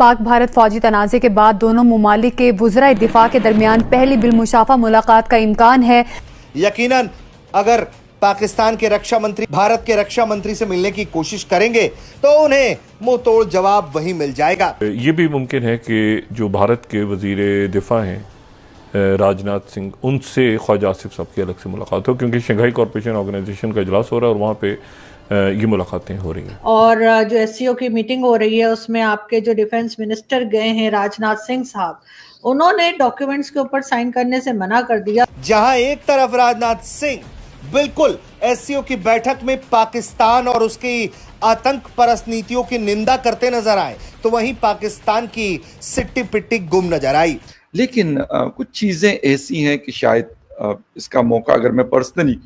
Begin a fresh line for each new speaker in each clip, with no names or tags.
पाक भारत फौजी तनाज़े के बाद दोनों मुमालिक के वज़राए दिफा के दरमियान पहली बिलमुशाफा मुलाकात का इम्कान है।
यकीनन अगर पाकिस्तान के रक्षा मंत्री भारत के रक्षा मंत्री से मिलने की कोशिश करेंगे तो उन्हें मुंह तोड़ जवाब वहीं मिल जाएगा।
ये भी मुमकिन है कि जो भारत के वजीर दिफा हैं राजनाथ सिंह, उनसे ख्वाजा आसिफ साहब की अलग से मुलाकात हो, क्योंकि शंघाई कॉरपोरेशन ऑर्गेनाइजेशन का इजलास हो रहा है और वहाँ पे ये मुलाकातें हो रही हैं।
और जो एससीओ की मीटिंग हो रही है उसमें आपके जो डिफेंस मिनिस्टर गए हैं राजनाथ सिंह साहब, उन्होंने डॉक्यूमेंट्स के ऊपर साइन करने से मना कर दिया।
जहां एक तरफ राजनाथ सिंह बिल्कुल एससीओ की बैठक में पाकिस्तान और उसकी आतंक परस्त नीतियों की निंदा करते नजर आए, तो वहीं पाकिस्तान की सिट्टी पिट्टी गुम नजर आई।
लेकिन कुछ चीज़ें ऐसी हैं कि शायद इसका मौका, अगर मैं पर्सनली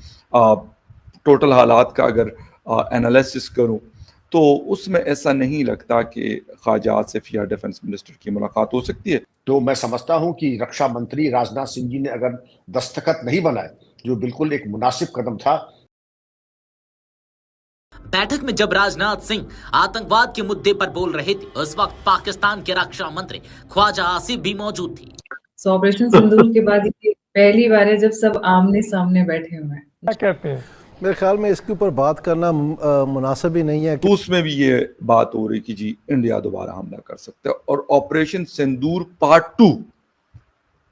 टोटल हालात का अगर एनालिसिस करूं तो उसमें ऐसा नहीं लगता कि ख्वाजा आसिफ या डिफेंस मिनिस्टर की मुलाकात हो सकती है।
तो मैं समझता हूं कि रक्षा मंत्री राजनाथ सिंह जी ने अगर दस्तखत नहीं बनाए, जो बिल्कुल एक मुनासिब कदम था।
बैठक में जब राजनाथ सिंह आतंकवाद के मुद्दे पर बोल रहे थे, उस वक्त पाकिस्तान के रक्षा मंत्री ख्वाजा आसिफ भी मौजूद थे।
ऑपरेशन सिंदूर के बाद ये पहली बार है जब सब आमने सामने बैठे हुए हैं।
क्या कहते हैं? मेरे ख्याल में इसके ऊपर बात करना मुनासिब ही नहीं है।
तो उसमें भी ये बात हो रही कि जी इंडिया दोबारा हमला कर सकता है, और ऑपरेशन सिंदूर पार्ट 2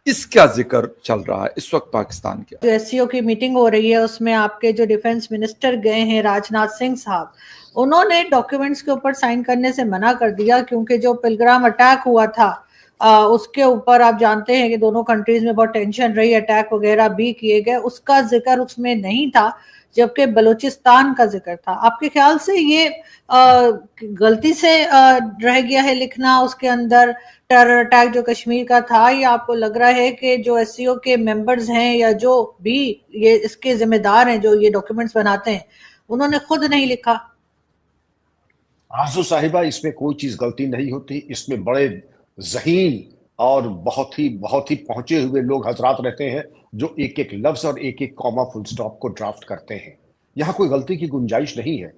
इसका जिक्र चल रहा है इस वक्त पाकिस्तान के।
जो एससीओ की मीटिंग हो रही है उसमें आपके जो डिफेंस मिनिस्टर गए हैं राजनाथ सिंह साहब, उन्होंने डॉक्यूमेंट्स के ऊपर साइन करने से मना कर दिया, क्योंकि जो पिलग्राम अटैक हुआ था उसके ऊपर आप जानते हैं कि दोनों कंट्रीज में बहुत टेंशन रही, अटैक वगैरह भी किए गए, उसका जिक्र उसमें नहीं था, जबकि बलूचिस्तान का जिक्र था। आपके ख्याल से ये गलती से रह गया है लिखना उसके अंदर टेरर अटैक जो कश्मीर का था, या आपको लग रहा है कि जो एससीओ के मेंबर्स हैं या जो भी ये इसके जिम्मेदार हैं जो ये डॉक्यूमेंट्स बनाते हैं, उन्होंने खुद नहीं लिखा?
आरजू साहिबा, इसमें कोई चीज गलती नहीं होती। इसमें बड़े ज़हीन और बहुत ही पहुंचे हुए लोग हजरात रहते हैं जो एक एक लफ्ज और एक एक कॉमा फुल स्टॉप को ड्राफ्ट करते हैं। यहाँ कोई गलती की गुंजाइश नहीं है।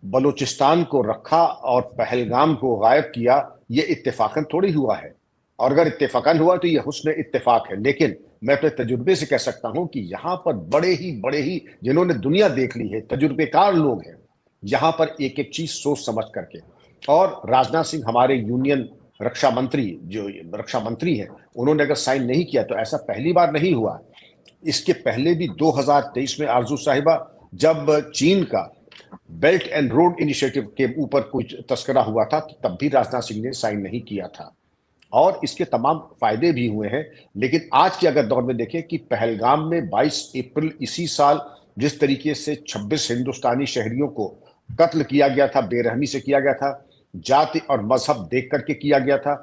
बलूचिस्तान को रखा और पहलगाम को गायब किया, ये इत्तेफाकन थोड़ी हुआ है, और अगर इत्तेफाकन हुआ तो ये हुस्न इत्तेफाक है। लेकिन मैं अपने तजुर्बे से कह सकता हूं कि यहाँ पर बड़े ही जिन्होंने दुनिया देख ली है, तजुर्बेकार लोग हैं, यहाँ पर एक एक चीज सोच समझ करके। और राजनाथ सिंह हमारे यूनियन रक्षा मंत्री, जो रक्षा मंत्री हैं, उन्होंने अगर साइन नहीं किया तो ऐसा पहली बार नहीं हुआ। इसके पहले भी 2023 में आरजू साहिबा, जब चीन का बेल्ट एंड रोड इनिशिएटिव के ऊपर कुछ तस्करा हुआ था, तो तब भी राजनाथ सिंह ने साइन नहीं किया था, और इसके तमाम फायदे भी हुए हैं। लेकिन आज के अगर दौर में देखें कि पहलगाम में 22 अप्रैल इसी साल जिस तरीके से 26 हिंदुस्तानी शहरियों को कत्ल किया गया था, बेरहमी से किया गया था, जाति और मजहब देख करके किया गया था,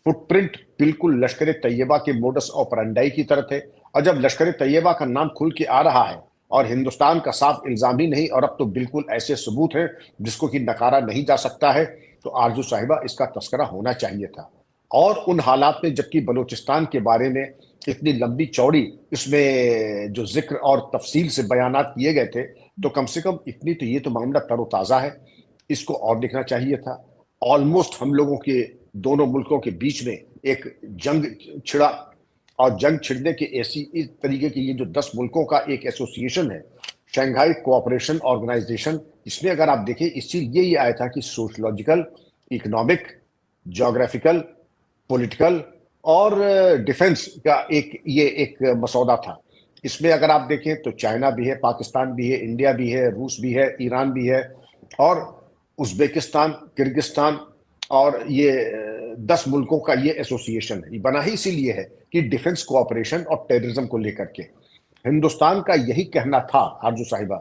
फुटप्रिंट बिल्कुल लश्कर तैयबा के मोडस ऑपरेंडाई की तरह थे। और जब लश्कर तैयबा का नाम खुल के आ रहा है और हिंदुस्तान का साफ इल्जाम ही नहीं, और अब तो बिल्कुल ऐसे सबूत हैं जिसको कि नकारा नहीं जा सकता है, तो आरजू साहिबा इसका तस्करा होना चाहिए था। और उन हालात में जबकि बलूचिस्तान के बारे में इतनी लंबी चौड़ी इसमें जो जिक्र और तफसील से बयानात किए गए थे, तो कम से कम इतनी तो ये तो मामला तरोताज़ा है, इसको और देखना चाहिए था। ऑलमोस्ट हम लोगों के दोनों मुल्कों के बीच में एक जंग छिड़ा, और जंग छिड़ने के ऐसी इस तरीके की ये जो 10 मुल्कों का एक एसोसिएशन है, शंघाई कोऑपरेशन ऑर्गेनाइजेशन, इसमें अगर आप देखें इस चीज ये आया था कि सोशलॉजिकल, इकोनॉमिक, ज्योग्राफिकल, पॉलिटिकल और डिफेंस का एक मसौदा था। इसमें अगर आप देखें तो चाइना भी है, पाकिस्तान भी है, इंडिया भी है, रूस भी है, ईरान भी है, और उज़्बेकिस्तान, किर्गिस्तान, और ये 10 मुल्कों का ये एसोसिएशन है। ये बना ही इसीलिए है कि डिफेंस कोऑपरेशन और टेररिज्म को लेकर के। हिंदुस्तान का यही कहना था आरजू साहिबा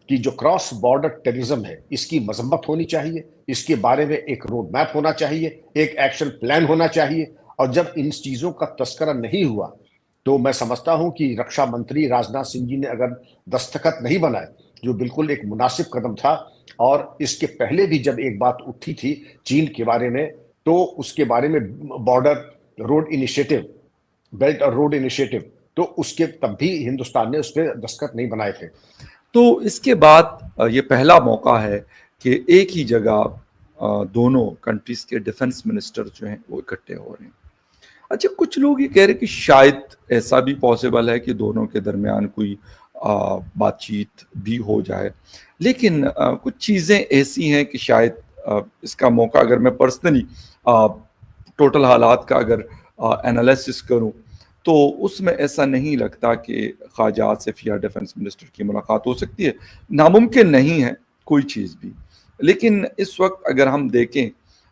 कि जो क्रॉस बॉर्डर टेररिज्म है, इसकी मजम्मत होनी चाहिए, इसके बारे में एक रोड मैप होना चाहिए, एक एक्शन प्लान होना चाहिए। और जब इन चीज़ों का तस्करा नहीं हुआ, तो मैं समझता हूं कि रक्षा मंत्री राजनाथ सिंह जी ने अगर दस्तखत नहीं बनाए, जो बिल्कुल एक मुनासिब कदम था। और इसके पहले भी जब एक बात उठी थी चीन के बारे में, तो उसके बारे में बॉर्डर रोड इनिशिएटिव, बेल्ट और रोड इनिशिएटिव, तो उसके तब भी हिंदुस्तान ने उस पर दस्तखत नहीं बनाए थे।
तो इसके बाद ये पहला मौका है कि एक ही जगह दोनों कंट्रीज के डिफेंस मिनिस्टर जो हैं वो इकट्ठे हो रहे हैं। अच्छा, कुछ लोग ये कह रहे हैं कि शायद ऐसा भी पॉसिबल है कि दोनों के दरमियान कोई बातचीत भी हो जाए, लेकिन कुछ चीज़ें ऐसी हैं कि शायद इसका मौका, अगर मैं पर्सनली टोटल हालात का अगर एनालिसिस करूं, तो उसमें ऐसा नहीं लगता कि ख्वाजा आसिफ या डिफेंस मिनिस्टर की मुलाकात हो सकती है। नामुमकिन नहीं है कोई चीज़ भी, लेकिन इस वक्त अगर हम देखें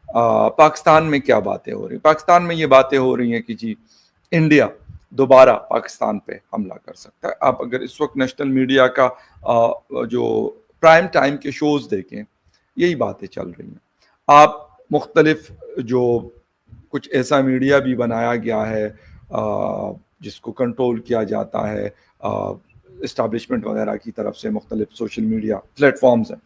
पाकिस्तान में क्या बातें हो रही, पाकिस्तान में ये बातें हो रही हैं कि जी इंडिया दोबारा पाकिस्तान पे हमला कर सकता है। आप अगर इस वक्त नेशनल मीडिया का जो प्राइम टाइम के शोज देखें, यही बातें चल रही हैं। आप मुख्तलिफ जो कुछ ऐसा मीडिया भी बनाया गया है जिसको कंट्रोल किया जाता है इस्टेब्लिशमेंट वगैरह की तरफ से, मुख्तलिफ सोशल मीडिया प्लेटफॉर्म्स हैं,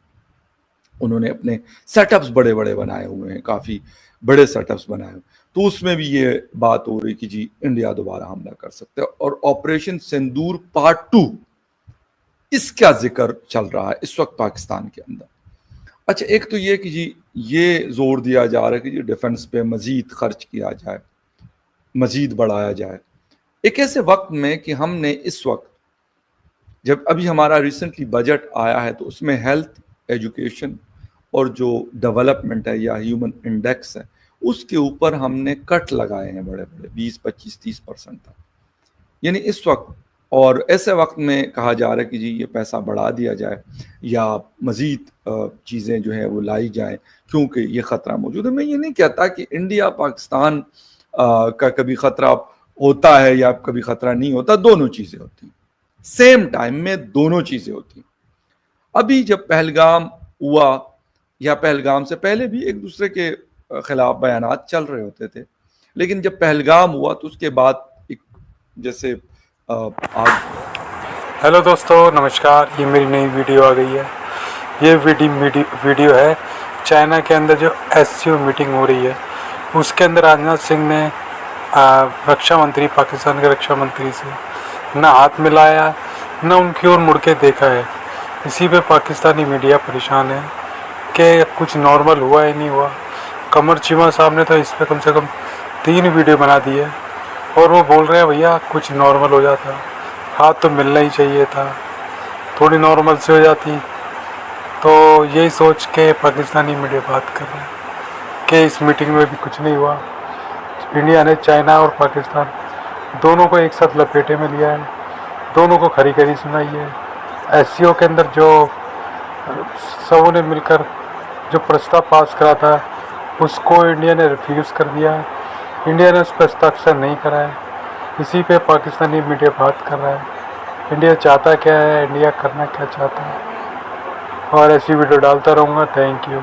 उन्होंने अपने सेटअप्स बड़े बड़े बनाए हुए हैं, काफ़ी बड़े सेटअप्स बनाए हुए, तो उसमें भी ये बात हो रही कि जी इंडिया दोबारा हमला कर सकता है। और ऑपरेशन सिंदूर पार्ट 2, इसका जिक्र चल रहा है इस वक्त पाकिस्तान के अंदर। अच्छा, एक तो ये कि जी ये जोर दिया जा रहा है कि जी डिफेंस पे मजीद खर्च किया जाए, मजीद बढ़ाया जाए, एक ऐसे वक्त में कि हमने इस वक्त, जब अभी हमारा रिसेंटली बजट आया है, तो उसमें हेल्थ, एजुकेशन और जो डेवलपमेंट है या ह्यूमन इंडेक्स है, उसके ऊपर हमने कट लगाए हैं बड़े बड़े 20, 25, 30% तक। यानी इस वक्त, और ऐसे वक्त में कहा जा रहा है कि जी ये पैसा बढ़ा दिया जाए या मज़ीद चीज़ें जो है वो लाई जाएं, क्योंकि ये ख़तरा मौजूद है। मैं ये नहीं कहता कि इंडिया पाकिस्तान का कभी ख़तरा होता है या कभी ख़तरा नहीं होता, दोनों चीज़ें होती हैं, सेम टाइम में दोनों चीज़ें होती हैं। अभी जब पहलगाम हुआ या पहलगाम से पहले भी एक दूसरे के खिलाफ बयानात चल रहे होते थे, लेकिन जब पहलगाम हुआ तो उसके बाद एक जैसे
हेलो दोस्तों, नमस्कार। ये मेरी नई वीडियो आ गई है। ये वीडियो है चाइना के अंदर जो SCO मीटिंग हो रही है, उसके अंदर राजनाथ सिंह ने रक्षा मंत्री, पाकिस्तान के रक्षा मंत्री से ना हाथ मिलाया, ना उनकी ओर मुड़ के देखा है। इसी पे पाकिस्तानी मीडिया परेशान है कि कुछ नॉर्मल हुआ ही नहीं हुआ। कमर चीमा साहब ने तो इस पर कम से कम 3 वीडियो बना दी है और वो बोल रहे हैं भैया कुछ नॉर्मल हो जाता, हाथ तो मिलना ही चाहिए था, थोड़ी नॉर्मल से हो जाती। तो यही सोच के पाकिस्तानी मीडिया बात कर रहे हैं कि इस मीटिंग में भी कुछ नहीं हुआ। इंडिया ने चाइना और पाकिस्तान दोनों को एक साथ लपेटे में लिया है, दोनों को खरी खरी सुनाई है। SCO के अंदर जो सबों ने मिलकर जो प्रस्ताव पास करा था, उसको इंडिया ने रिफ्यूज़ कर दिया है। इंडिया ने उस पर हस्ताक्षर नहीं करा है। इसी पे पाकिस्तानी मीडिया बात कर रहा है। इंडिया चाहता क्या है, इंडिया करना क्या चाहता है, और ऐसी वीडियो डालता रहूँगा। Thank you.